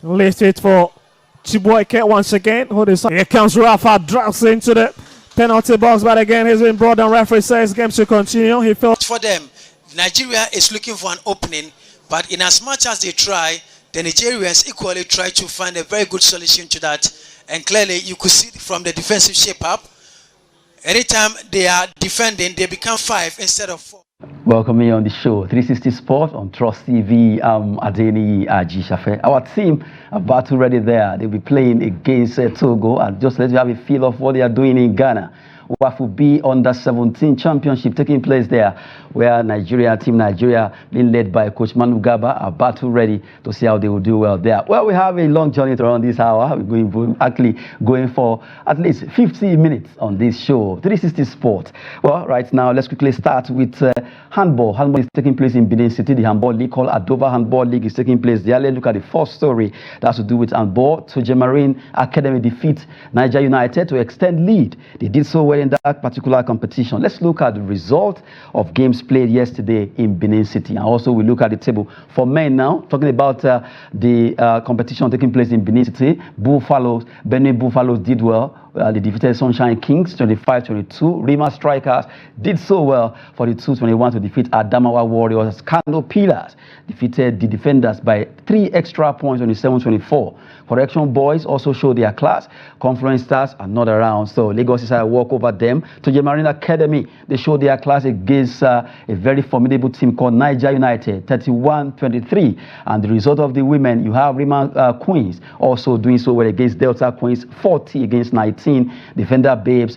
Lift it for Chibuike once again. Here comes Rafa, drops into the penalty box, but again he's been brought down. Referee says game to continue. He felt for them. Nigeria is looking for an opening, but in as much as they try, the Nigerians equally try to find a very good solution to that. And clearly you could see from the defensive shape up, anytime they are defending, they become 5 instead of 4. Welcome me on the show, 360 Sport on Trust TV. I'm Adeni Ajishafe. Our team are battle ready there. They'll be playing against Togo, and just let you have a feel of what they are doing in Ghana. Wafu B Under-17 Championship taking place there, where Team Nigeria, being led by Coach Manu Gaba, are battle ready to see how they will do well there. Well, we have a long journey around this hour. We're going for at least 50 minutes on this show, 360 Sport. Well, right now, let's quickly start with handball. Handball is taking place in Benin City. The handball league called Adova Handball League is taking place there. Let's look at the first story that has to do with handball. Marine Academy defeat Niger United to extend lead. They did so well in that particular competition. Let's look at the result of games played yesterday in Benin City, and also we look at the table for men now. Talking about the competition taking place in Benin City, Benue Buffaloes did well. They defeated Sunshine Kings 25-22. Rima Strikers did so well for the 2-21 to defeat Adamawa Warriors. Kano Pillars defeated the Defenders by 3 extra points on the 7-24. Correction Boys also showed their class. Confluence Stars are not around, so Lagos is a walk over them. Marine Academy, they showed their class against a very formidable team called Niger United, 31-23. And the result of the women, you have Rima Queens also doing so well against Delta Queens, 40 against 19. Defender Babes,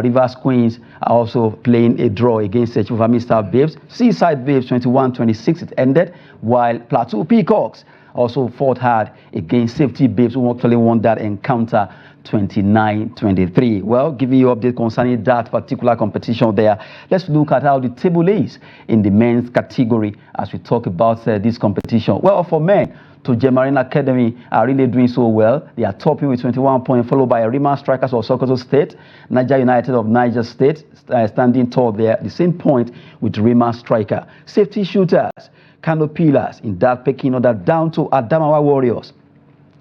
Rivers Queens are also playing a draw against Chufami Star Babes. Seaside Babes 21-26 it ended, while Plateau Peacocks also fought hard against Safety Babes, who actually won that encounter 29-23. Well, giving you update concerning that particular competition there. Let's look at how the table is in the men's category as we talk about this competition. Well, for men, Marine Academy are really doing so well. They are topping with 21 points, followed by Rima Strikers of Sokoto State, Niger United of Niger State, standing tall there, the same point with Rima Striker. Safety Shooters, Kano Pillars in that pecking order down to Adamawa Warriors,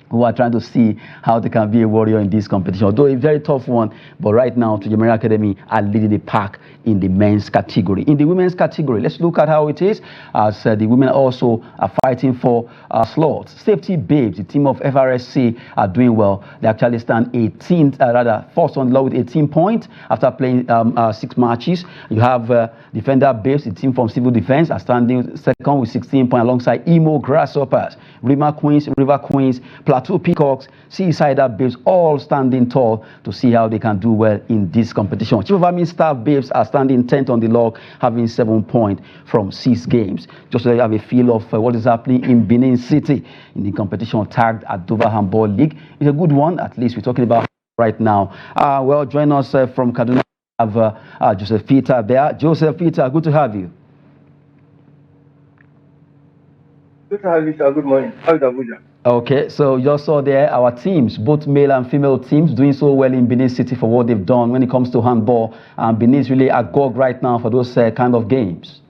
who are trying to see how they can be a warrior in this competition. Although a very tough one, but right now, Marine Academy are leading the pack in the men's category. In the women's category, let's look at how it is, as the women also are fighting for slots. Safety Babes, the team of FRSC, are doing well. They actually stand 18th, first on low with 18 points after playing 6 matches. You have Defender Babes, the team from Civil Defense, are standing second with 16 points alongside Imo Grasshoppers, Rima Queens, River Queens, Plateau Peacocks, Seaside Babes, all standing tall to see how they can do well in this competition. Chivami Star Babes are standing 10th on the log, having 7 points from 6 games. Just so you have a feel of what is happening in Benin City in the competition tagged at Dover Handball League. It's a good one, at least we're talking about right now. Well, join us from Kaduna. We have Joseph Peter there. Joseph Peter, good to have you. Good to have you, sir. Good morning. How is Abuja? Okay, so you just saw there our teams, both male and female teams, doing so well in Benin City for what they've done when it comes to handball. And Benin is really agog right now for those kind of games.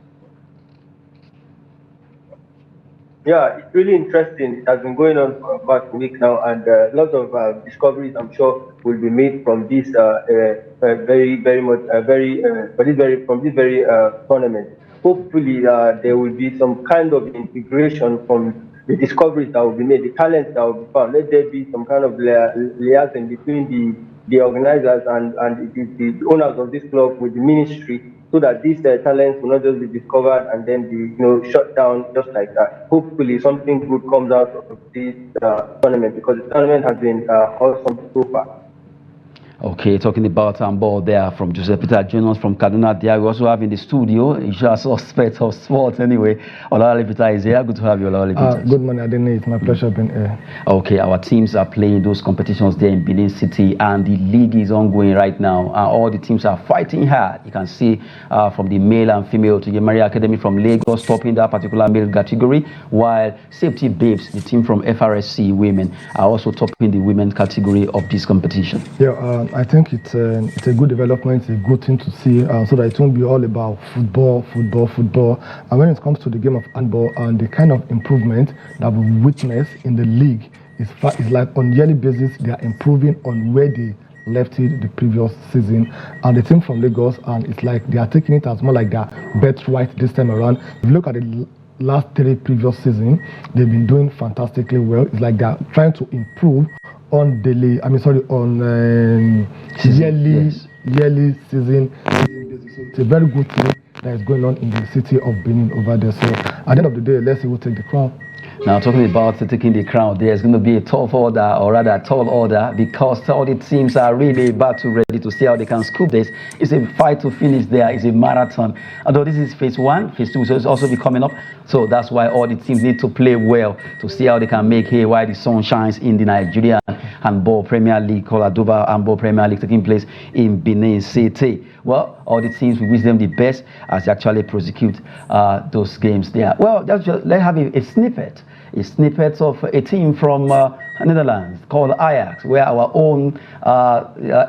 Yeah, it's really interesting. It has been going on for about a week now, and lots of discoveries, I'm sure, will be made from this from this very tournament. Hopefully, there will be some kind of integration from the discoveries that will be made, the talents that will be found. Let there be some kind of liaison between the organizers and the owners of this club with the ministry, so that these talents will not just be discovered and then be shut down just like that. Hopefully, something good comes out of this tournament, because the tournament has been awesome so far. Okay, talking about handball there from Joseph Peter Jonas from Kaduna there. We also have in the studio, usual suspect of sports anyway, Olawale Peter is here. Good to have you, Olawale Peter. Good morning, Adene. It's my pleasure being here. Okay, our teams are playing those competitions there in Benin City, and the league is ongoing right now. All the teams are fighting hard. You can see from the male and female to Marine Academy from Lagos topping that particular male category, while Safety Babes, the team from FRSC women, are also topping the women's category of this competition. Yeah, I think it's a good development, it's a good thing to see, so that it won't be all about football. And when it comes to the game of handball and the kind of improvement that we witness in the league It's like on yearly basis they are improving on where they left it the previous season, and the team from Lagos, and it's like they are taking it as more like their birthright this time around. If you look at the last 3 previous seasons, they've been doing fantastically well. It's like they're trying to improve on yearly season basis. So it's a very good thing that is going on in the city of Benin over there. So at the end of the day, let's see who take the crown. Now, talking about taking the crown, there's going to be a tough order, or rather a tall order, because all the teams are really battle ready to see how they can scoop this. It's a fight to finish there. It's a marathon. Although this is phase 1, phase 2 will also be coming up. So that's why all the teams need to play well to see how they can make hay while the sun shines in the Nigerian Handball Premier League, called Aduba Handball Premier League, taking place in Benin City. Well, all the teams, we wish them the best as they actually prosecute those games there. Well, let's have a snippet of a team from Netherlands called Ajax, where our own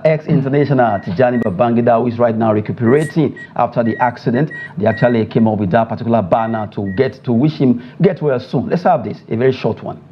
ex-international Tijani Babangida, who is right now recuperating after the accident. They actually came up with that particular banner to wish him get well soon. Let's have this, a very short one.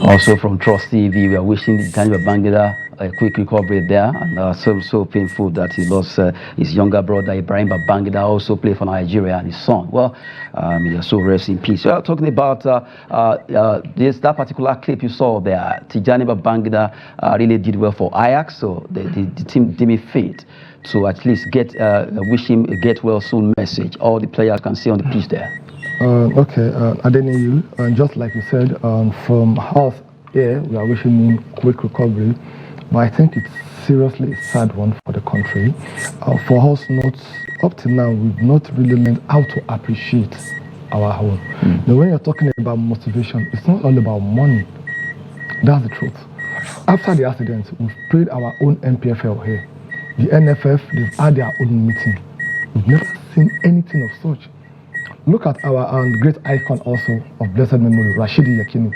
Also from Trust TV, we are wishing Tijani Babangida a quick recovery there, and so painful that he lost his younger brother Ibrahim Babangida, also played for Nigeria, and his son. Well, may so rest in peace. Well, talking about that particular clip you saw there, Tijani Babangida really did well for Ajax, so the team deemed it fit to at least wish him a get well soon message. All the players can see on the pitch there. Okay, Adeniyi, and just like you said, from us here, we are wishing him quick recovery, but I think it's seriously a sad one for the country. For us, up till now, we've not really learned how to appreciate our own. Now, when you're talking about motivation, it's not all about money. That's the truth. After the accident, we've played our own NPFL here. The NFF, they've had their own meeting. We've never seen anything of such. Look at our great icon also of blessed memory, Rashidi Yakini.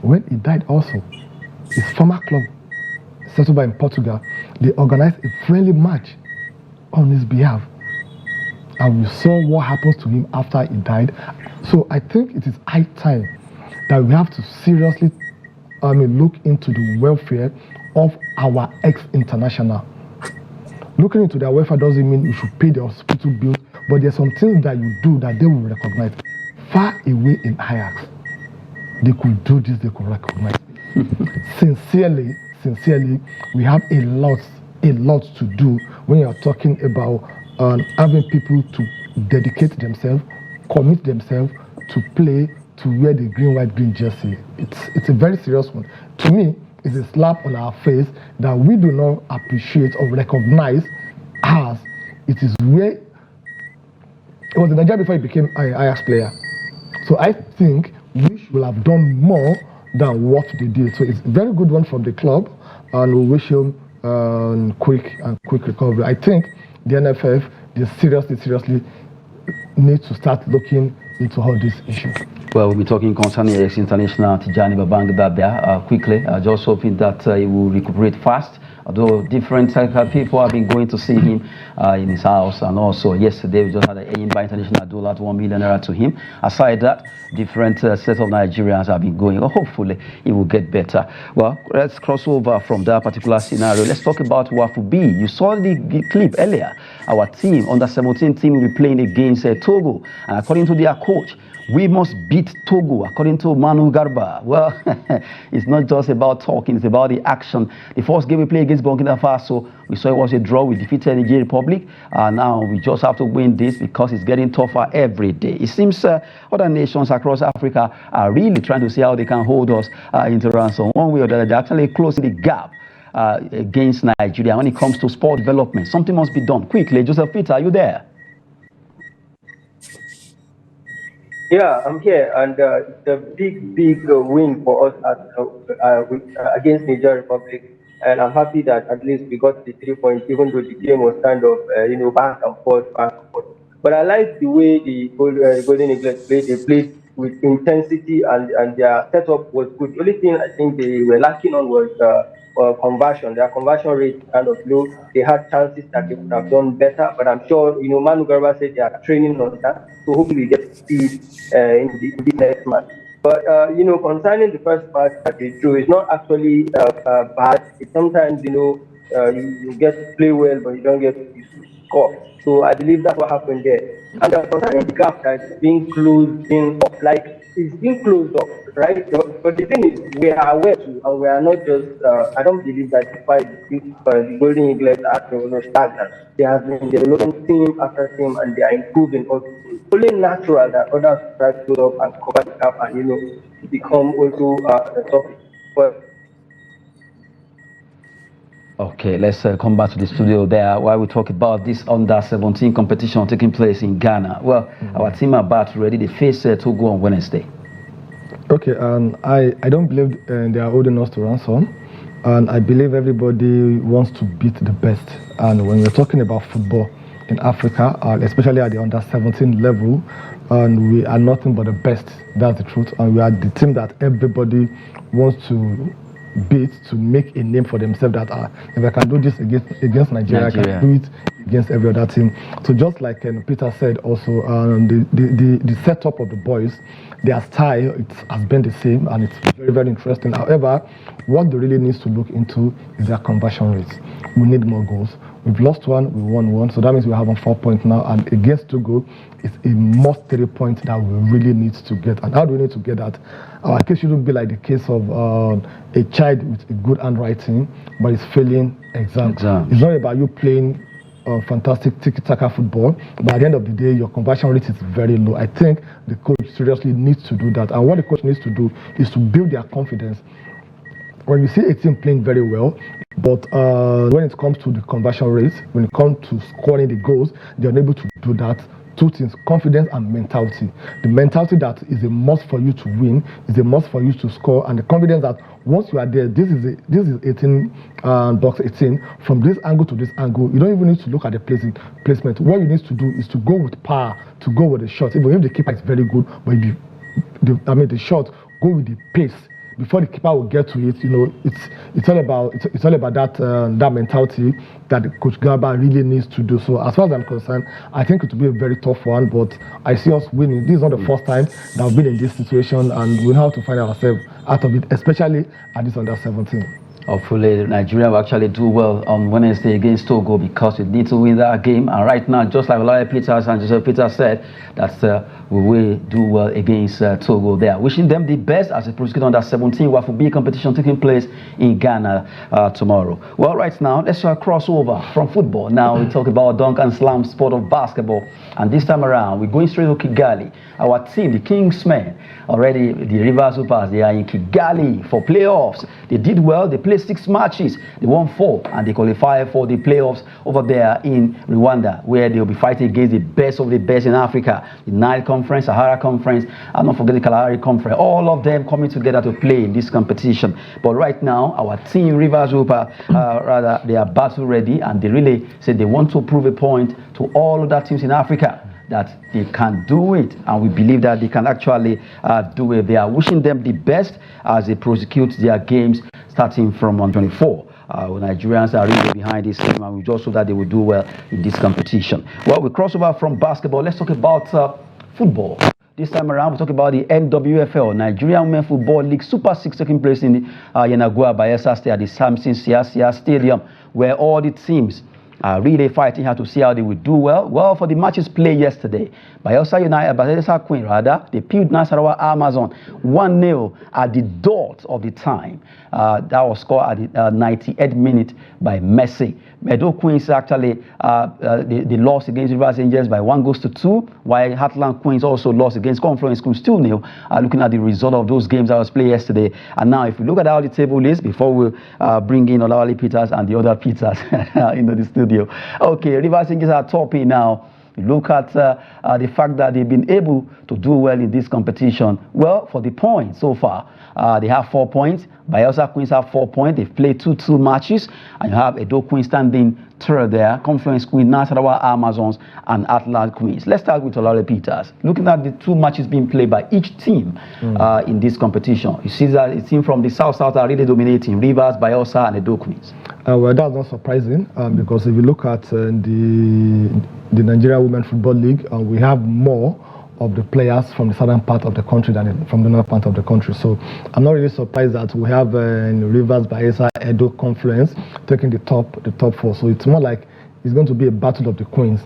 When he died also, his former club, settled by in Portugal, they organized a friendly match on his behalf. And we saw what happens to him after he died. So I think it is high time that we have to seriously look into the welfare of our ex-international. Looking into their welfare doesn't mean you should pay the hospital bills, but there's some things that you do that they will recognize. Far away in Ajax, they could do this, they could recognize. Sincerely, we have a lot to do when you're talking about having people to dedicate themselves, commit themselves to play, to wear the green, white, green jersey. It's a very serious one. To me, it's a slap on our face that we do not appreciate or recognize as it is where it was in Nigeria before he became an Ajax player. So I think we should have done more than what they did. So it's a very good one from the club, and we wish him quick recovery. I think the NFF, they seriously need to start looking into all these issues. Well, we'll be talking concerning ex-international Tijani Babangida there quickly. Just hoping that he will recuperate fast. Although different people have been going to see him in his house, and also yesterday we just had an Enyimba International dollar to 1 million naira to him. Aside that, different set of Nigerians have been going. Hopefully, he will get better. Well, let's cross over from that particular scenario. Let's talk about Wafu B. You saw the clip earlier. Our team, under 17 team, will be playing against Togo, and according to their coach, we must beat Togo, according to Manu Garba. Well, it's not just about talking, it's about the action. The first game we played against Burkina Faso, we saw it was a draw. We defeated Nigeria Republic. Now we just have to win this because it's getting tougher every day. It seems other nations across Africa are really trying to see how they can hold us into ransom. One way or the other, they're actually closing the gap against Nigeria when it comes to sport development. Something must be done quickly. Joseph Peter, are you there? Yeah, I'm here, and it's a big win for us against Niger Republic. And I'm happy that at least we got the 3 points, even though the game was kind of back and forth, back and forth. But I like the way the Golden Eagles played. They played with intensity, and their setup was good. The only thing I think they were lacking on was conversion. Their conversion rate is kind of low. They had chances that they could have done better, but I'm sure Manu Garba said they are training on that. So hopefully we get to see it in the next match. But concerning the first match that they drew, it's not actually bad. It's sometimes you get to play well, but you don't get to score. So I believe that's what happened there. And concerning the gap that's being closing up, like it's being closed up, right? But the thing is, we are aware too, and we are not just. I don't believe that the Golden Eagles are stagnant. They have been developing team after team, and they are improving. Also, it's only natural that others try to close up and cover the gap, and become also the topic. But Okay, let's come back to the studio there while we talk about this under 17 competition taking place in Ghana. Well, our team are about ready. They face Togo on Wednesday. Okay, I don't believe they are old enough to ransom, and I believe everybody wants to beat the best. And when we're talking about football in Africa, especially at the under 17 level, and we are nothing but the best. That's the truth, and we are the team that everybody wants to beat to make a name for themselves. That if I can do this against Nigeria, I can do it against every other team. So just like Peter said, also the setup of the boys, their style has been the same, and it's very interesting. However, what they really needs to look into is their conversion rates. We need more goals. We've lost one, we won one, so that means we have 4 points now. And against Togo, it's a must 3 points that we really need to get. And how do we need to get that? Our case shouldn't be like the case of a child with a good handwriting, but is failing exam. It's not about you playing fantastic tiki-taka football, but at the end of the day, your conversion rate is very low. I think the coach seriously needs to do that. And what the coach needs to do is to build their confidence. When you see a team playing very well, but when it comes to the conversion rates, when it comes to scoring the goals, they're unable to do that. Two things: confidence and mentality. The mentality that is a must for you to win is a must for you to score, and the confidence that once you are there, this is 18 box 18. From this angle to this angle, you don't even need to look at the placement. What you need to do is to go with power, to go with the shot. Even if the keeper is very good, but the shot, go with the pace. Before the keeper will get to it, it's all about that mentality that Coach Garba really needs to do. So as far as I'm concerned, I think it will be a very tough one, but I see us winning. This is not the first time that we've been in this situation, and we know how to find ourselves out of it, especially at this under 17. Hopefully, Nigeria will actually do well on Wednesday against Togo, because we need to win that game. And right now, just like Lawyer Peters and Joseph Peter said, that we will do well against Togo there. Wishing them the best as they prosecute under 17 WAFB competition taking place in Ghana tomorrow. Well, right now, let's cross over from football. Now we talk about dunk and slam sport of basketball. And this time around, we're going straight to Kigali. Our team, the Kingsmen, already the Rivers Hoopers, they are in Kigali for playoffs. They did well. They played 6 matches. They won 4, and they qualified for the playoffs over there in Rwanda, where they will be fighting against the best of the best in Africa, the Nile Conference, Sahara Conference, and not forget the Kalahari Conference. All of them coming together to play in this competition. But right now, our team, Rivers Hooper, they are battle ready, and they really said they want to prove a point to all other teams in Africa that they can do it, and we believe that they can actually do it. They are wishing them the best as they prosecute their games starting from 124. Nigerians are really behind this team, and we just hope that they will do well in this competition. Well, we cross over from basketball. Let's talk about football. This time around, we talk about the NWFL, Nigerian Women Football League Super 6, taking place in Yenagoa, Bayelsa State at the Samson Siasia Stadium, where all the teams are really fighting hard to see how they will do well. Well, for the matches played yesterday, Bayelsa Queen, they peeled Nasarawa Amazon 1-0 at the dot of the time. That was scored at the 98th minute by Messi. Edo Queens actually they lost against Rivers Angels by 1-2, while Heartland Queens also lost against Confluence Schools 2-0. Looking at the result of those games that was played yesterday. And now, if we look at how the table is, before we bring in Olawale Peters and the other Peters into the studio. Okay, Rivers Angels are topping now. Look at the fact that they've been able to do well in this competition? Well, for the points so far, they have 4 points. Bayelsa Queens have 4 points. They've played 2-2 matches. And you have Edo Queens standing third there. Confluence Queen, Nasarawa Amazons, and Atlant Queens. Let's start with Olale Peters. Looking at the 2 matches being played by each team in this competition, you see that a team from the South are really dominating. Rivers, Bayelsa, and Edo Queens. Well, that's not surprising because if you look at the Nigeria Women Football League, we have more of the players from the southern part of the country than from the north part of the country. So I'm not really surprised that we have Rivers, Bayelsa, Edo, Confluence taking the top 4. So it's more like it's going to be a battle of the queens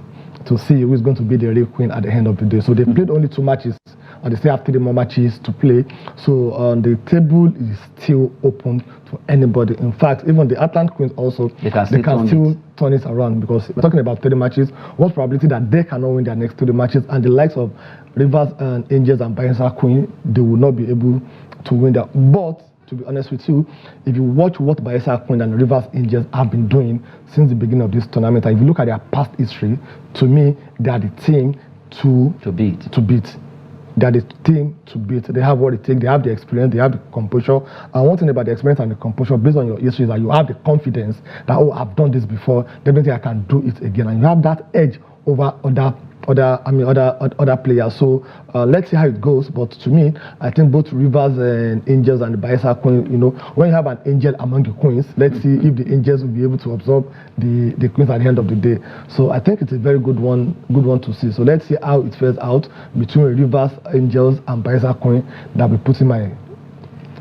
to see who is going to be the real queen at the end of the day. So they played only 2 matches and they still have 3 more matches to play. So the table is still open to anybody. In fact, even the Atlant Queens also, they can still turn it around because we're talking about 30 matches. What's probability that they cannot win their next 30 matches, and the likes of Rivers and Angels and Bayelsa Queen, they will not be able to win that. But to be honest with you, if you watch what Bayelsa Queen and Rivers Angels have been doing since the beginning of this tournament, and if you look at their past history, to me, they are the team to beat. They are the team to beat. They have what it takes. They have the experience. They have the composure. And one thing about the experience and the composure, based on your history, is that you have the confidence that, oh, I've done this before. Definitely, I can do it again. And you have that edge over other players. So let's see how it goes. But to me, I think both Rivers and Angels and the Bayelsa Queen, when you have an angel among the queens, let's see if the Angels will be able to absorb the queens at the end of the day. So I think it's a very good one to see. So let's see how it fares out between Rivers, Angels, and Bayelsa Queen that we put in my.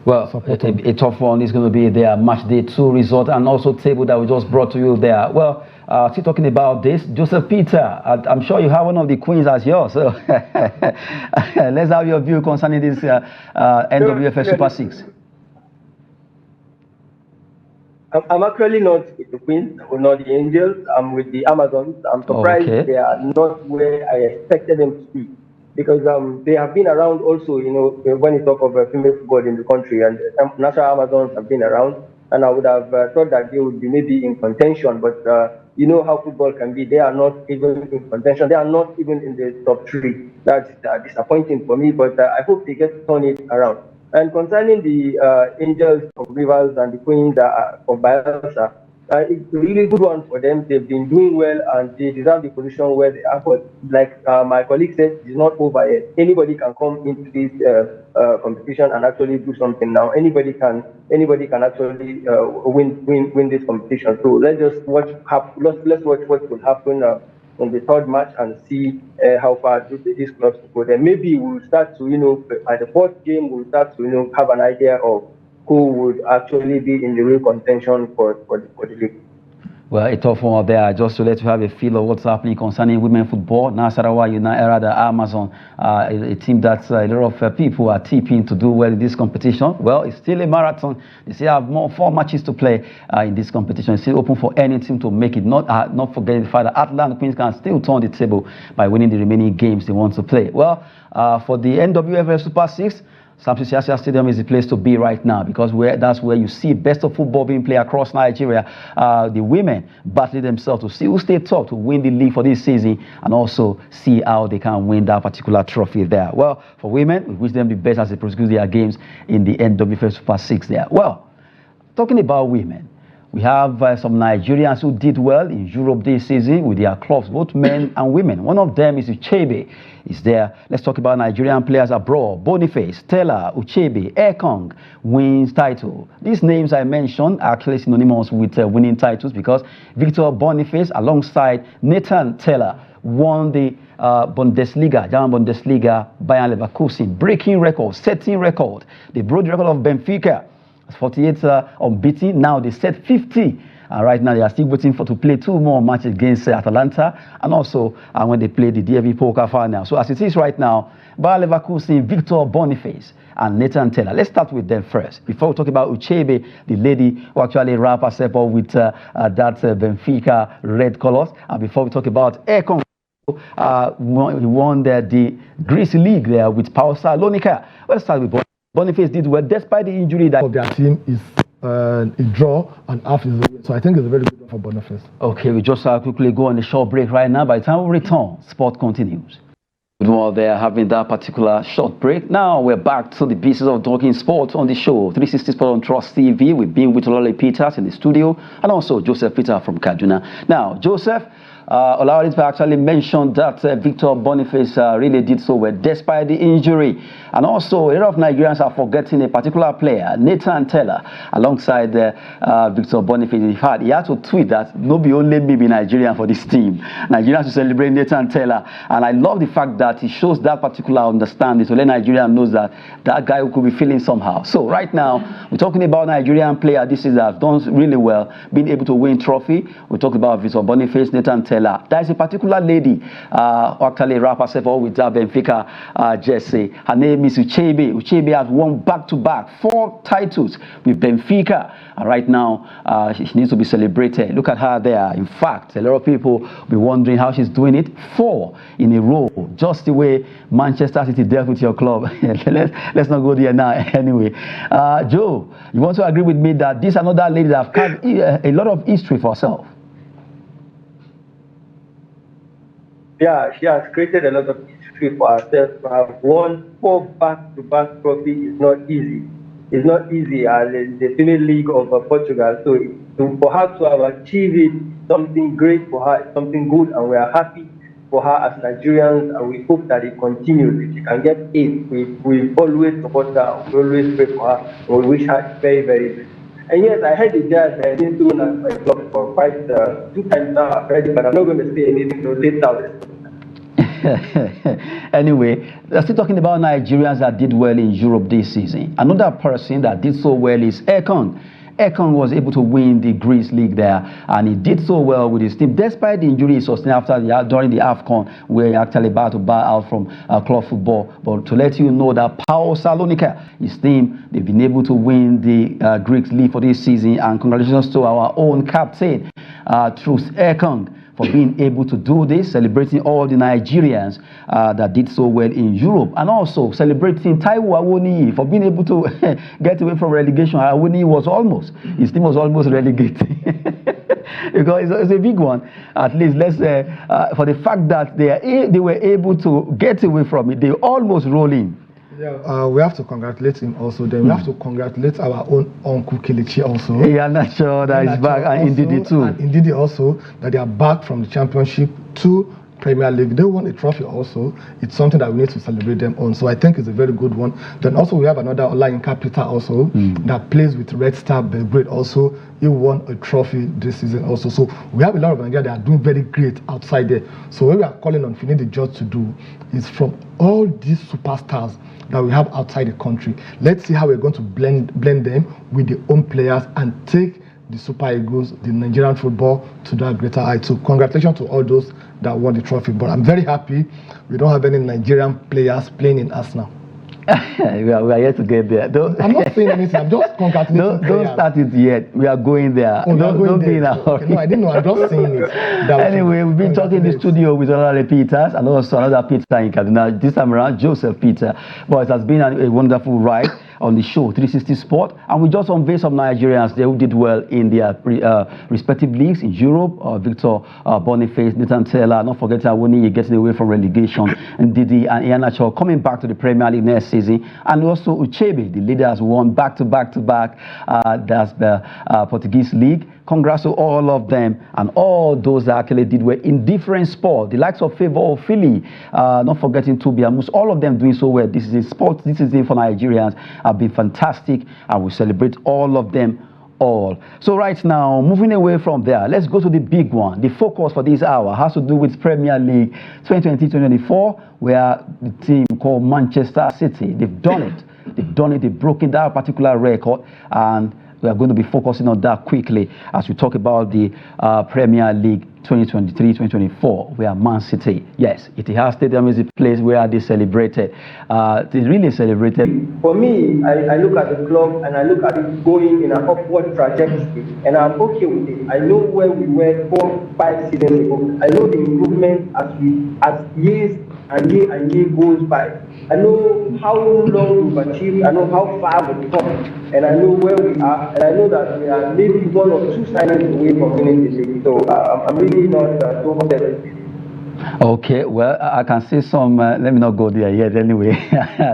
Well, a tough one is going to be their match day 2 result and also table that we just brought to you there. Well, still talking about this, Joseph Peter, I'm sure you have one of the queens as yours. So let's have your view concerning this NWFL Super 6. I'm actually not with the Queens or not the Angels. I'm with the Amazons. I'm surprised they are not where I expected them to be. Because they have been around also, when you talk of female football in the country, and National Amazons have been around, and I would have thought that they would be maybe in contention, but you know how football can be. They are not even in contention. They are not even in the top 3. That's disappointing for me, but I hope they get to turn it around. And concerning the Angels of Rivers and the Queens of Bayelsa, it's a really good one for them. They've been doing well and they deserve the position where they are. But like my colleague said, it's not over yet. Anybody can come into this competition and actually do something now. Anybody can actually win this competition. So let's just watch. Let's watch what will happen on the 3rd match and see how far these clubs go. Then maybe we'll start to by the 4th game we'll start to have an idea of who would actually be in the real contention for the league. Well, a tough one there, just to let you have a feel of what's happening concerning women football. Nasarawa United, the Amazon, a team that a lot of people are tipping to do well in this competition. Well, it's still a marathon. They still have 4 matches to play in this competition. It's still open for any team to make it. Not forgetting the fact that Atlant Queens can still turn the table by winning the remaining games they want to play. Well, for the NWFL Super 6, Samson Siasia Stadium is the place to be right now because that's where you see best of football being played across Nigeria. The women battling themselves to see who stay top to win the league for this season and also see how they can win that particular trophy there. Well, for women, we wish them the best as they prosecute their games in the NWFL Super 6 there. Well, talking about women, we have some Nigerians who did well in Europe this season with their clubs, both men and women. One of them is Uchebe. Is there. Let's talk about Nigerian players abroad. Boniface, Stella, Uchebe, Ekong wins title. These names I mentioned are actually synonymous with winning titles because Victor Boniface alongside Nathan Teller won the Bundesliga, German Bundesliga, Bayern Leverkusen, breaking record, setting record. They broke the record of Benfica. 48 unbeaten. Now they set 50. Right now they are still waiting to play 2 more matches against Atalanta and also when they play the DFB Pokal final. So as it is right now, Bayer Leverkusen, Victor Boniface and Nathan Teller. Let's start with them first. Before we talk about Uchebe, the lady who actually wrapped herself up with that Benfica red colors. And before we talk about Ekong, he won the Greece League there with Power Salonika. Let's start with Boniface did well despite the injury that of their team is a draw and half is a win. So I think it's a very good one for Boniface. Okay, we just quickly go on a short break right now. By the time we return, sport continues. Well, they're having that particular short break. Now we're back to the business of talking sports on the show. 360 Sport on Trust TV. We've been with Olale Peters in the studio and also Joseph Peter from Kaduna. Now, Joseph, Olale actually mentioned that Victor Boniface really did so well despite the injury. And also, a lot of Nigerians are forgetting a particular player, Nathan Taylor, alongside Victor Boniface. In fact, he had to tweet that nobody only me be Nigerian for this team. Nigerians should celebrate Nathan Taylor. And I love the fact that he shows that particular understanding so let Nigeria knows that that guy who could be feeling somehow. So right now, we're talking about Nigerian player. This is have done really well, being able to win trophy. We talked about Victor Boniface, Nathan Taylor. There is a particular lady who actually wrap herself up with that Benfica jersey. Her name is Uchebe. Uchebe has won back-to-back 4 titles with Benfica. And right now, she needs to be celebrated. Look at her there. In fact, a lot of people will be wondering how she's doing it. 4 in a row, just the way Manchester City dealt with your club. let's not go there now. Anyway, Joe, you want to agree with me that this is another lady that have carved a lot of history for herself? Yeah, she has created a lot of history for herself. To have won 4 back-to-back trophies is not easy. It's not easy in the Premier League of Portugal. So for her to have achieved it, something great for her, something good, and we are happy for her as Nigerians, and we hope that it continues. If she can get 8, we always support her, we always pray for her, and we wish her very, very good. And yes, I heard the judge has been through my club for quite 2 times now already, but I'm not going to say anything to later. Anyway, we're still talking about Nigerians that did well in Europe this season. Another person that did so well is Ekong. Ekong was able to win the Greece League there, and he did so well with his team, despite the injury he sustained during the AFCON, where he actually about to bow out from club football. But to let you know that Paul Salonika, his team, they've been able to win the Greek League for this season, and congratulations to our own captain, Truth Ekong, for being able to do this, celebrating all the Nigerians that did so well in Europe, and also celebrating Taiwo Awoniyi for being able to get away from relegation. Awoniyi was his team was almost relegated. Because it's a big one. At least let's say for the fact that they were able to get away from it, they almost roll in. Yeah, we have to congratulate him also. Then we have to congratulate our own Uncle Kelechi also. Yeah, not sure that he's back, and Ndidi too. And Ndidi also, that they are back from the Championship to Premier League. They won a trophy also. It's something that we need to celebrate them on. So I think it's a very good one. Then also we have another Olayinka Peter also that plays with Red Star Belgrade also. He won a trophy this season also. So we have a lot of Nigerians that are doing very great outside there. So what we are calling on Finidi George to do is from all these superstars that we have outside the country, let's see how we're going to blend them with the own players and take the Super Eagles, the Nigerian football, to that greater height. So congratulations to all those that won the trophy. But I'm very happy we don't have any Nigerian players playing in Arsenal. we are yet to get there. I'm not saying anything. I'm just congratulating. Don't start it yet. We are going there. Oh, don't be in a hurry. No, I didn't know. I'm just saying it. Anyway, we've been talking in the studio with Olale Peters and also another Peter in Kaduna. This time around, Joseph Peter. But it has been a wonderful ride on the show 360 Sport, and we just unveiled some Nigerians there who did well in their respective leagues in Europe. Victor Boniface, Nathan Taylor, not forgetting Awoniyi getting away from relegation, and Didi and Iheanacho coming back to the Premier League next season, and also Uchebe, the leader, has won back-to-back. That's the Portuguese league. Congrats to all of them and all those that actually did well in different sports. The likes of Favour of Philly, not forgetting Tobiamus, all of them doing so well. This is a sport, this is it for Nigerians, have been fantastic, and we celebrate all of them all. So right now, moving away from there, let's go to the big one. The focus for this hour has to do with Premier League 2020-2024, where the team called Manchester City, they've done it. They've broken that particular record, and we are going to be focusing on that quickly as we talk about the Premier League 2023-2024, where Man City, yes, Etihad Stadium is a place where they celebrated. They really celebrated. For me, I look at the club and I look at it going in an upward trajectory, and I'm okay with it. I know where we were 4-5 seasons ago. I know the improvement as years and year goes by. I know how long we've achieved, I know how far we've come, and I know where we are, and I know that we are maybe 1 or 2 signings away from winning the league. So I'm really not so upset. Okay, well, I can see some, let me not go there yet anyway.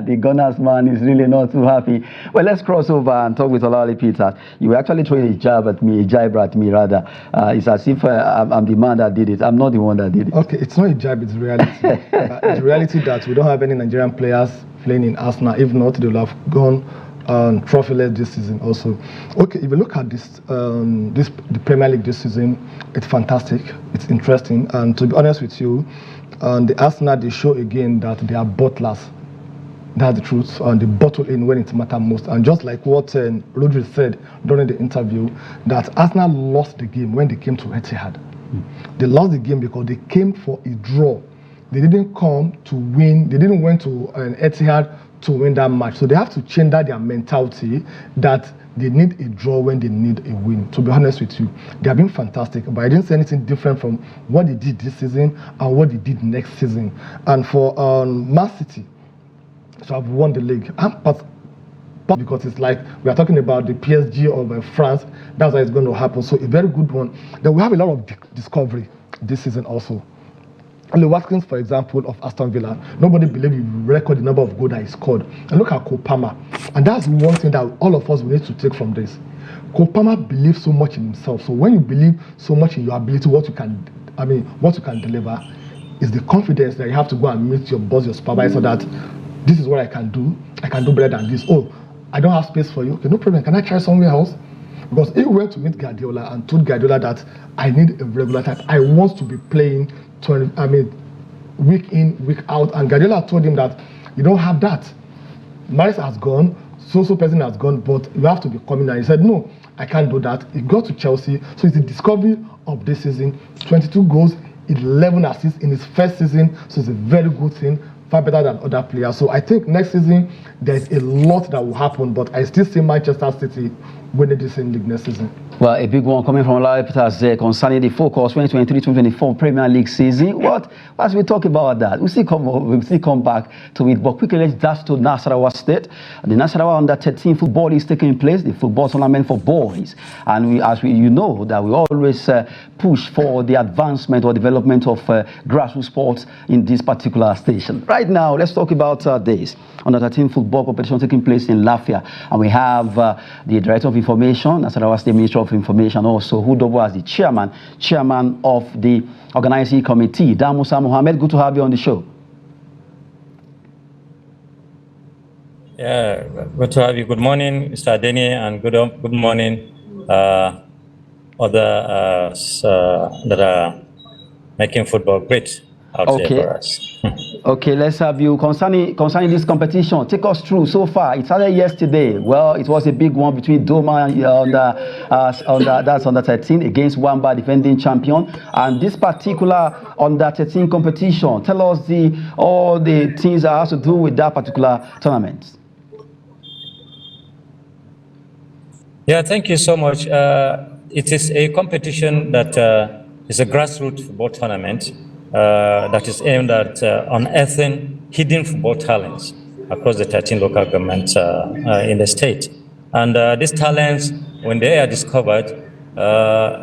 The Gunners man is really not too happy. Well, let's cross over and talk with Olali Peters. You were actually throwing a jab at me rather. It's as if I'm the man that did it. I'm not the one that did it. Okay, it's not a jab, it's reality. It's reality that we don't have any Nigerian players playing in Arsenal. If not, they will have gone trophyless this season also. Okay, if you look at this, the Premier League this season, it's fantastic, it's interesting, and to be honest with you, the Arsenal, they show again that they are bottlers. That's the truth, and they bottle in when it matters most. And just like what Rodri said during the interview, that Arsenal lost the game when they came to Etihad. They lost the game because they came for a draw. They didn't come to win. They didn't went to Etihad to win that match. So they have to change their mentality that they need a draw when they need a win. To be honest with you, they have been fantastic, but I didn't see anything different from what they did this season and what they did next season. And for Man City, so I've won the league. Because it's like we are talking about the PSG of France, that's why it's going to happen. So a very good one. Then we have a lot of discovery this season also. Lee Watkins, for example, of Aston Villa, nobody believed he would record the number of goals that he scored. And look at Kopama. And that's one thing that all of us will need to take from this. Kopama believes so much in himself. So when you believe so much in your ability, what you can deliver, is the confidence that you have to go and meet your boss, your supervisor, that this is what I can do better than this. Oh, I don't have space for you. Okay, no problem. Can I try somewhere else? Because he went to meet Guardiola and told Guardiola that I need a regular time. I want to be playing week in, week out. And Guardiola told him that you don't have that. Maris has gone, so person has gone, but you have to be coming. And he said, no, I can't do that. He got to Chelsea. So it's the discovery of this season. 22 goals, 11 assists in his first season. So it's a very good thing. Far better than other players. So I think next season there's a lot that will happen, but I still see Manchester City winning this league next season. Well, a big one coming from Olali Peters concerning the focus 2023-2024 Premier League season. What as we talk about that, we'll still come back to it. But quickly, let's dash to Nasarawa State. The Nasarawa Under-13 football is taking place, the football tournament for boys. And you know that we always push for the advancement or development of grassroots sports in this particular station. Right now, let's talk about this Under-13 football competition taking place in Lafia. And we have the Director of Information, Nasarawa State Ministry of Information, also who double as the chairman of the organizing committee, Damusa Mohammed. Good to have you on the show. Yeah, good to have you. Good morning, Mr. Adeni, and good morning, others that are making football great out there for us. Okay, let's have you concerning this competition. Take us through so far. It started yesterday. Well, it was a big one between Doma that's under 13 against Wamba, defending champion. And this particular under 13 competition, tell us all the things that has to do with that particular tournament. Yeah, thank you so much. It is a competition that is a grassroots football tournament. That is aimed at unearthing hidden football talents across the 13 local governments in the state. And these talents, when they are discovered,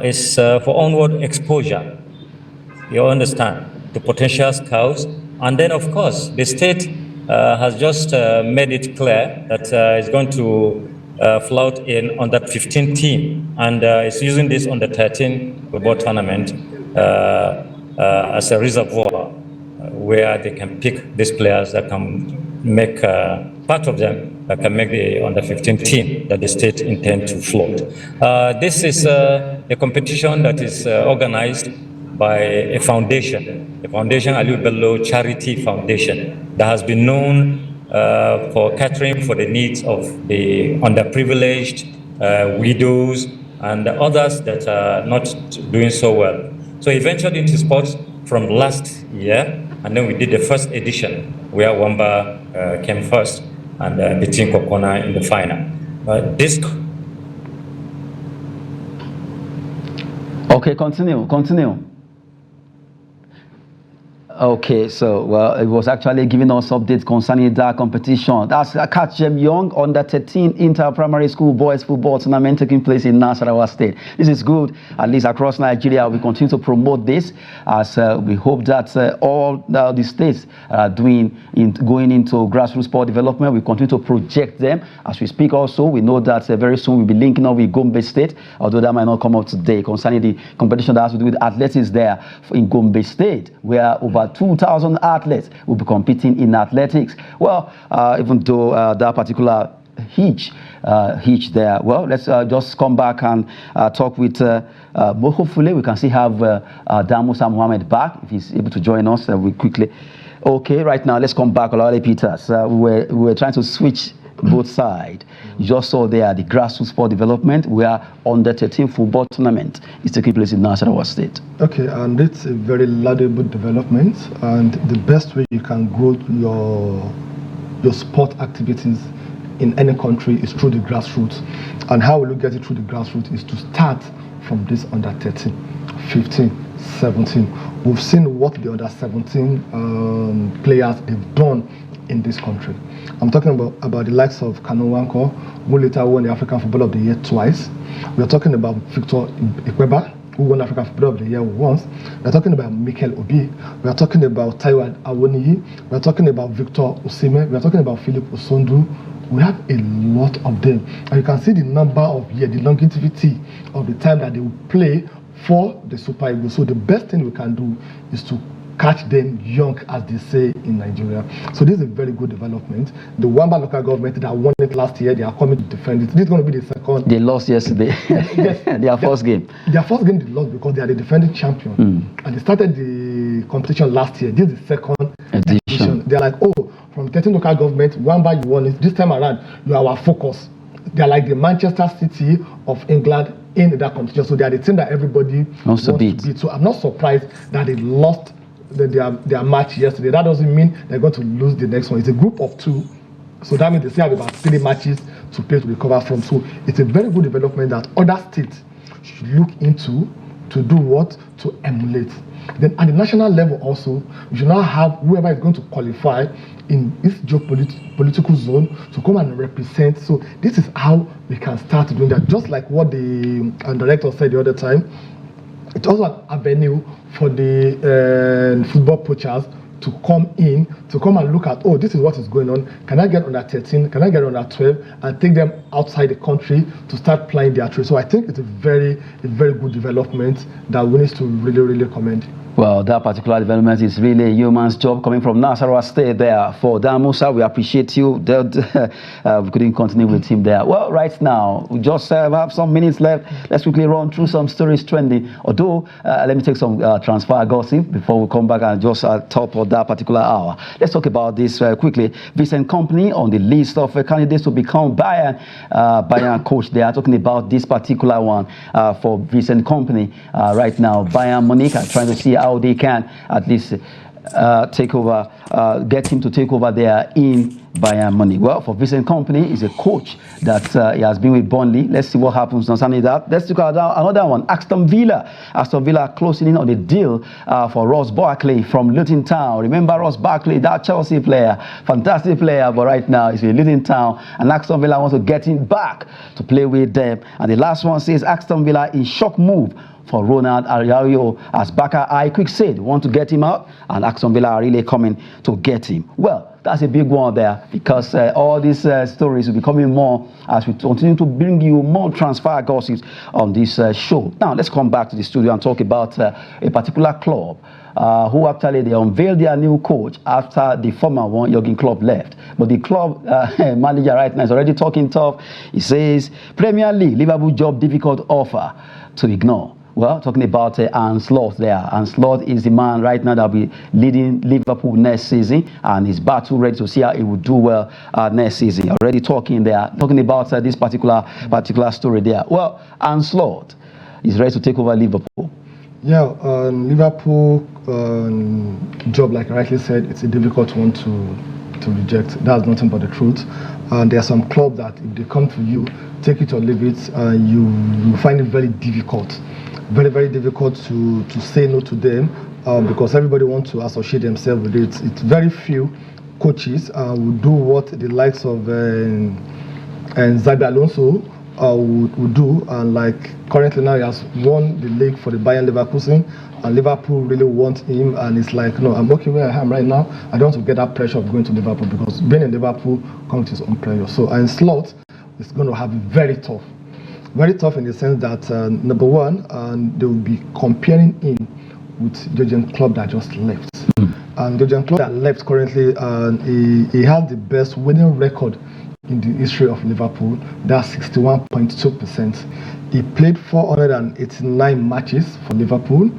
is for onward exposure. You understand, the potential scouts. And then, of course, the state has just made it clear that it's going to flout in on that 15 team. And it's using this on the 13 football tournament as a reservoir where they can pick these players that can make part of them that can make the under 15 team that the state intend to float. This is a competition that is organized by a foundation, Aliu Bello Charity Foundation, that has been known for catering for the needs of the underprivileged, widows, and others that are not doing so well. So he ventured into sports from last year, and then we did the first edition where Wamba came first and beating Kokona in the final. Okay, continue. Okay, so well, it was actually giving us updates concerning that competition. That's Catch Them Young under 13 inter-primary school boys football tournament taking place in Nasarawa State. This is good, at least across Nigeria. We continue to promote this as we hope that all the states are going into grassroots sport development. We continue to project them as we speak. Also, we know that very soon we'll be linking up with Gombe State, although that might not come up today, concerning the competition that has to do with athletics there in Gombe State, where over 2,000 athletes will be competing in athletics. Well, even though that particular hitch there, well, let's just come back and talk with, hopefully we can still have Damusa Mohammed back, if he's able to join us quickly. Okay, right now, let's come back, Olawale Peters. We were trying to switch both sides. You just saw there the grassroots sport development where under 13 football tournament is taking place in Nasarawa State. Okay, and it's a very laudable development, and the best way you can grow your sport activities in any country is through the grassroots. And how will you get it through the grassroots is to start from this under 13, 15, 17. We've seen what the under 17 players have done in this country. I'm talking about the likes of Kanu Nwankwo, who later won the African Footballer of the Year twice. We're talking about Victor Ikweba, who won African Footballer of the Year once. We're talking about Mikel Obi. We're talking about Taiwo Awoniyi. We're talking about Victor Osimhen. We're talking about Philip Osondu. We have a lot of them. And you can see the number of years, the longevity of the time that they will play for the Super Eagles. So the best thing we can do is to catch them young, as they say in Nigeria. So this is a very good development. The Wamba local government that won it last year, they are coming to defend it. This is going to be the second. They lost yesterday. Yes. Their first game. Their first game they lost because they are the defending champion. And they started the competition last year. This is the second edition. They're like, oh, from 13 local government, Wamba you won it. This time around, you are our focus. They're like the Manchester City of England in that competition. So they are the team that everybody wants to beat. So I'm not surprised that they lost their match yesterday. That doesn't mean they're going to lose the next one. It's a group of 2, so that means they still have about 3 matches to play to recover from. So it's a very good development that other states should look into to do what? To emulate. Then at the national level also, we should now have whoever is going to qualify in this geopolitical zone to come and represent. So this is how we can start doing that. Just like what the director said the other time, it's also an avenue for the football poachers to come and look at, oh, this is what is going on. Can I get under 13? Can I get under 12? And take them outside the country to start playing their trade. So I think it's a very good development that we need to really commend. Well, that particular development is really a human's job coming from Nasarawa State there. For Damusa, we appreciate you. We couldn't continue with him there. Well, right now, we just have some minutes left. Let's quickly run through some stories trending. Although, let me take some transfer gossip before we come back and just top of that particular hour. Let's talk about this quickly. Vincent Kompany on the list of candidates to become Bayern coach. They are talking about this particular one for Vincent Kompany right now. Bayern Munich are trying to see how they can at least take over, get him to take over there in Bayern Munich. Well, for Vincent Kompany, he's a coach that he has been with Burnley. Let's see what happens concerning that. Let's look at another one. Aston Villa closing in on the deal for Ross Barkley from Luton Town. Remember Ross Barkley, that Chelsea player, fantastic player, but right now he's in Luton Town, and Aston Villa wants to get him back to play with them. And the last one says Aston Villa in shock move for Ronald Araujo, as Baka I Quick said, want to get him out, and Aston Villa are really coming to get him. Well, that's a big one there, because all these stories will be coming more as we continue to bring you more transfer gossips on this show. Now, let's come back to the studio and talk about a particular club who actually they unveiled their new coach after the former one, Jurgen Klopp, left. But the club manager right now is already talking tough. He says, Premier League, Liverpool job difficult offer to ignore. Well, talking about Arne Slot there. Arne Slot is the man right now that will be leading Liverpool next season, and is battle ready to see how he will do well next season. Already talking about this particular story there. Well, Arne Slot is ready to take over Liverpool. Yeah, Liverpool job, like I rightly said, it's a difficult one to reject. That's nothing but the truth. And there are some clubs that if they come to you, take it or leave it, you find it very difficult very, very difficult to say no to them because everybody wants to associate themselves with it. It's very few coaches will do what the likes of Xabi Alonso would do, and like currently now he has won the league for the Bayern Leverkusen, and Liverpool really want him, and it's like, no, I'm okay where I am right now. I don't want to get that pressure of going to Liverpool, because being in Liverpool comes with its own pressure. So and Slot is going to have it very tough in the sense that number one, they will be comparing him with Jurgen Klopp that just left. And Jurgen Klopp that left currently, he has the best winning record in the history of Liverpool. That's 61.2%. He played 489 matches for Liverpool.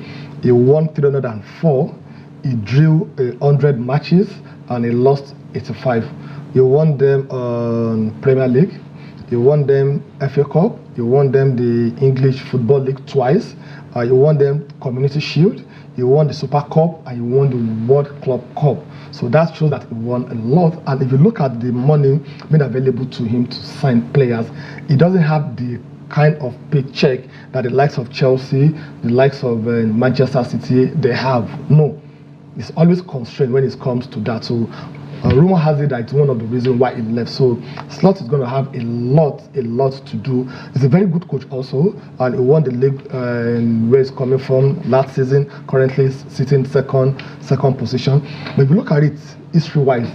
He won 304. He drew 100 matches and he lost 85. He won them Premier League. He won them FA Cup. He won them the English Football League twice. He won them Community Shield. He won the Super Cup and he won the World Club Cup. So that shows that he won a lot. And if you look at the money made available to him to sign players, he doesn't have the kind of paycheck that the likes of Chelsea, the likes of Manchester City, they have. No, it's always constrained when it comes to that. So rumor has it that it's one of the reasons why he left. So Slot is going to have a lot to do. He's a very good coach also, and he won the league where he's coming from last season, currently sitting second position. But if you look at it history-wise,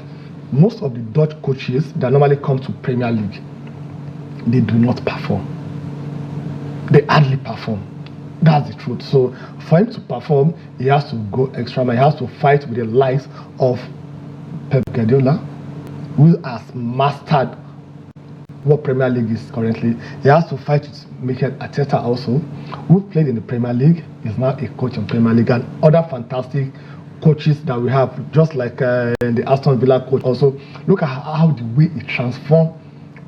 most of the Dutch coaches that normally come to Premier League, they do not perform. They hardly perform. That's the truth. So for him to perform, he has to go extra mile. He has to fight with the likes of Pep Guardiola, who has mastered what Premier League is currently. He has to fight with Mikel Arteta also, who played in the Premier League, is now a coach in Premier League, and other fantastic coaches that we have, just like the Aston Villa coach also. Look at how the way he transformed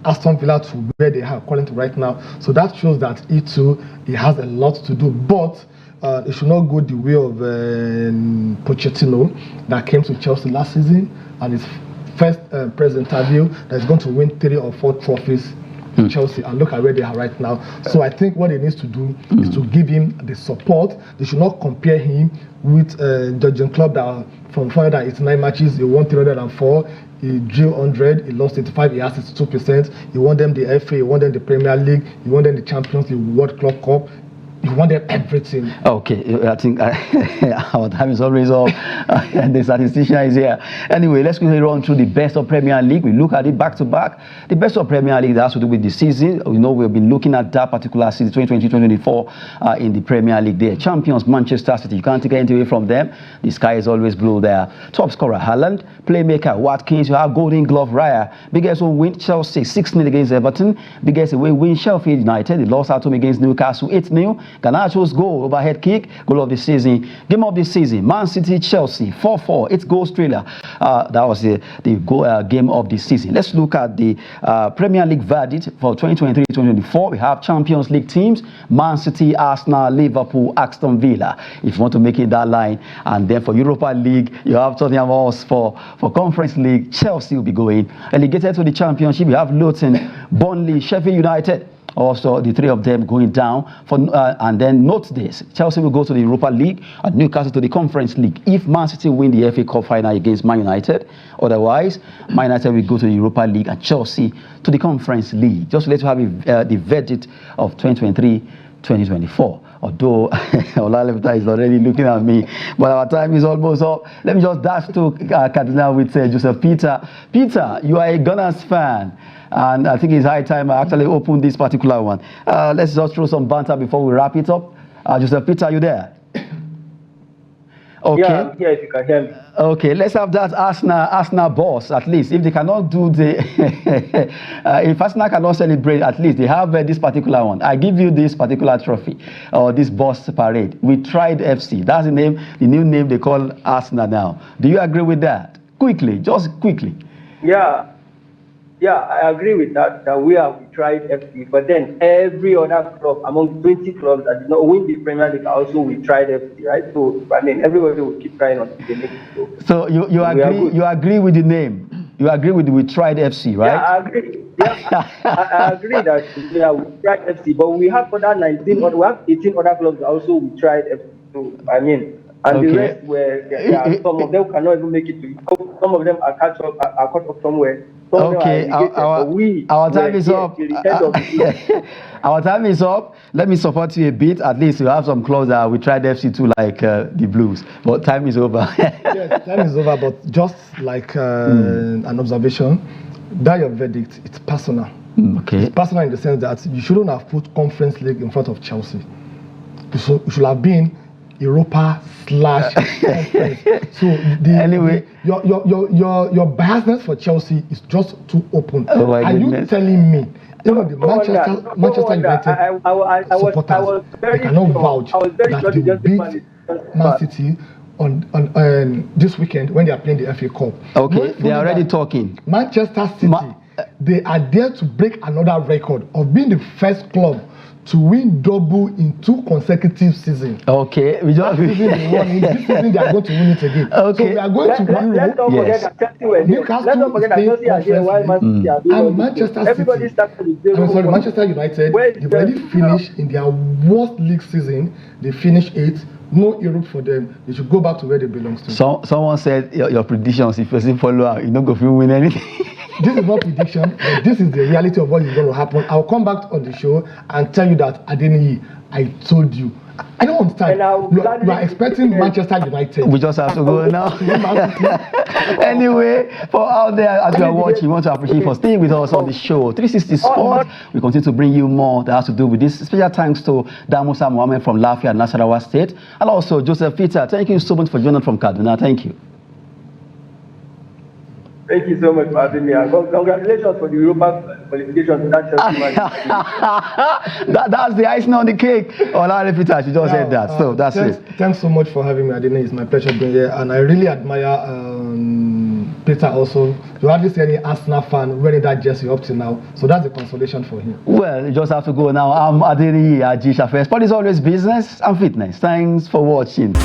Aston Villa to where they are currently right now. So that shows that he has a lot to do, but it should not go the way of Pochettino that came to Chelsea last season and his first press interview that is going to win 3 or 4 trophies in Chelsea, and look at where they are right now. So I think what he needs to do is to give him the support. They should not compare him with Jurgen Klopp that from 489 matches, he won 304. He drew 100, he lost 85, he has 62%. He won them the FA, he won them the Premier League, he won them the Champions League, World Club Cup. You wanted everything. Okay, I think our time is always up and the statistician is here. Anyway, let's quickly run through the best of Premier League. We look at it back to back. The best of Premier League that has to do with the season. We know we've been looking at that particular season, 2020-2024, in the Premier League. They're champions, Manchester City. You can't take anything away from them. The sky is always blue there. Top scorer, Haaland. Playmaker, Watkins. You have Golden Glove, Raya. Biggest win, Chelsea, 6-0 against Everton. Biggest away win, Sheffield United. They lost at home against Newcastle, 8-0. Garnacho's goal, overhead kick, goal of the season. Game of the season, Man City, Chelsea, 4-4, 8 goals thriller. That was the game of the season. Let's look at the Premier League verdict for 2023-2024. We have Champions League teams, Man City, Arsenal, Liverpool, Aston Villa, if you want to make it that line. And then for Europa League, you have Tottenham Hotspur. For Conference League, Chelsea will be going. Relegated to the Championship, we have Luton, Burnley, Sheffield United. Also, the 3 of them going down. And then note this, Chelsea will go to the Europa League and Newcastle to the Conference League if Man City win the FA Cup final against Man United. Otherwise, Man United will go to the Europa League and Chelsea to the Conference League. Just to let you have the verdict of 2023-2024. Although Olalefta is already looking at me, but our time is almost up. Let me just dash to Kaduna with Joseph Peter. Peter, you are a Gunners fan, and I think it's high time I actually open this particular one. Let's just throw some banter before we wrap it up. Joseph Peter, are you there? Okay. Yeah, I'm here if you can hear me. Okay, let's have that Arsenal boss at least. If they cannot do the, if Arsenal cannot celebrate, at least they have this particular one. I give you this particular trophy or this boss parade. We tried FC. That's the name, the new name they call Arsenal now. Do you agree with that? Quickly, just quickly. Yeah, I agree with that. That we tried FC, but then every other club among 20 clubs that did not win the Premier League also we tried FC, right? So I mean, everybody will keep trying until they make it. So you agree with the name? You agree with Tried FC, right? Yeah, I agree. Yeah, I agree that we tried FC, but we have other 19 or we have 18 other clubs also we tried FC. So I mean, and the rest were some of them cannot even make it to. Some of them are caught up somewhere. Okay, our time is up. Our time is up. Let me support you a bit. At least you have some clubs that we tried FC too, like the Blues. But time is over. Yes, time is over. But just like an observation, that your verdict, it's personal. Okay. It's personal in the sense that you shouldn't have put Conference League in front of Chelsea. You should have been Europa/Conference. So anyway, your biasness for Chelsea is just too open. Oh, are you telling me even the Manchester United supporters they cannot vouch that they will beat Man City on this weekend when they are playing the FA Cup? Okay, they are already talking. Manchester City, they are there to break another record of being the first club to win double in 2 consecutive seasons. Okay, we just this season they are going to win it again. Okay, so we are going to win. Let's not forget that Chelsea and Manchester City. Manchester United. They've already finished in their worst league season. They finished 8th. No Europe for them. They should go back to where they belong to. Someone said your predictions. If you follow, you don't go to win anything. This is not prediction, but this is the reality of what is going to happen. I'll come back on the show and tell you that Adeniyi, I told you. I don't understand. You are expecting Manchester United. We just have to go now. Anyway, for out there as you are watching, we want to appreciate you for staying with us on the show. 360 Sport. We continue to bring you more that has to do with this. Special thanks to Damusa Mohammed from Lafia, Nasarawa State, and also Joseph Peter. Thank you so much for joining from Kaduna. Thank you. Thank you so much for having me. Congratulations for the Europa qualification. That's the icing on the cake. Olare Peter, she just said that. So that's it. Thanks so much for having me, Adeniyi. It's my pleasure being here. And I really admire Peter also. You hardly see any Arsenal fan wearing that jersey up to now. So that's the consolation for him. Well, you just have to go now. I'm Adeniyi Ajishafe. Sport is always business and fitness. Thanks for watching.